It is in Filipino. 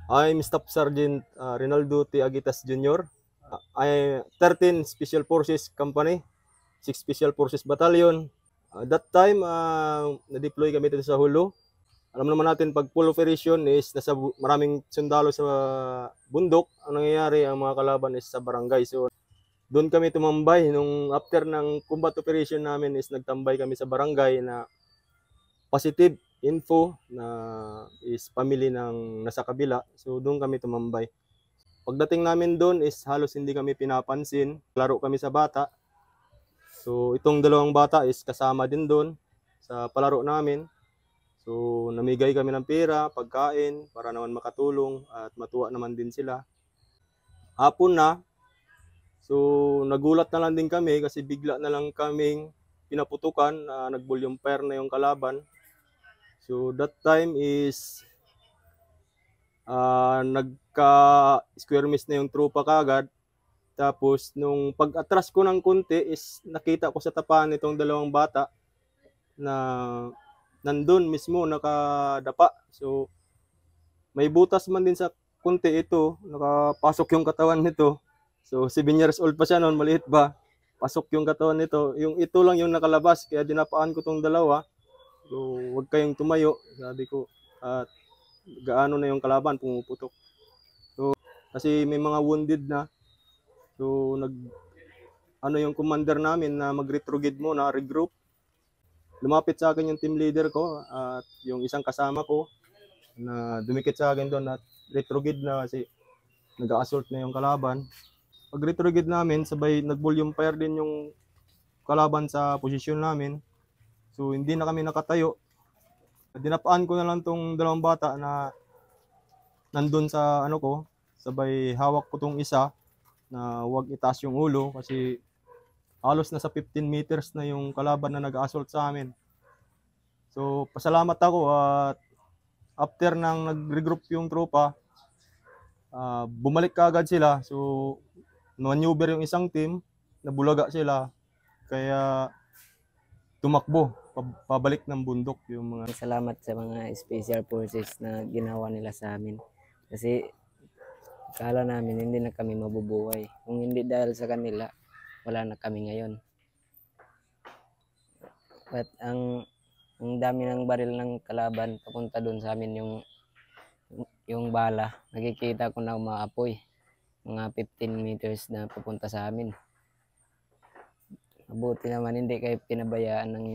I'm Staff Sergeant Rinaldo T. Agitas Jr. I 13 Special Forces Company, 6 Special Forces Battalion. That time, na-deploy kami dito sa Hulu. Alam naman natin, pag full operation is maraming sundalo sa bundok. Ang nangyayari, ang mga kalaban is sa barangay. So, doon kami tumambay. Nung after ng combat operation namin is nagtambay kami sa barangay na positive info na is family ng nasa kabila. So, doon kami tumambay. Pagdating namin doon is halos hindi kami pinapansin. Laro kami sa bata. So, itong dalawang bata is kasama din doon sa palaro namin. So, namigay kami ng pera, pagkain, para naman makatulong at matuwa naman din sila. Hapon na, so nagulat na lang din kami kasi bigla na lang kaming pinaputukan, nag-volume fire na yung kalaban. So, that time is nagka-square miss na yung trupa kagad. Tapos, nung pag-atras ko ng konti is nakita ko sa tapahan nitong dalawang bata na nandun mismo nakadapa. So, may butas man din sa konti ito, nakapasok yung katawan nito. So, 7 years old pa siya noon, maliit ba? Pasok yung katawan nito. Yung ito lang yung nakalabas, kaya dinapaan ko tong dalawa. So, huwag kayong tumayo, sabi ko. At gaano na yung kalaban, pumuputok. So, kasi may mga wounded na. So, yung commander namin na mag-retrograde muna, regroup. Lumapit sa akin yung team leader ko at yung isang kasama ko na dumikit sa akin doon at retrograde na kasi nag-assault na yung kalaban. Pag retrograde namin, sabay nag-volume fire din yung kalaban sa posisyon namin. So, hindi na kami nakatayo. Dinapaan ko na lang tong dalawang bata na nandun sa ano ko, sabay hawak ko tong isa na huwag itaas yung ulo kasi halos nasa 15 meters na yung kalaban na nag-assault sa amin. So, pasalamat ako at after nang nag-regroup yung tropa, bumalik kaagad sila. So, maneuver yung isang team, nabulaga sila. Kaya tumakbo, pabalik ng bundok yung mga... Salamat sa mga special forces na ginawa nila sa amin. Kasi kala namin hindi na kami mabubuhay. Kung hindi dahil sa kanila, wala na kami ngayon. At ang dami ng baril ng kalaban papunta doon sa amin yung bala. Nakikita ko na umaapoy. Mga 15 meters na papunta sa amin. Mabuti naman hindi kayo pinabayaan ng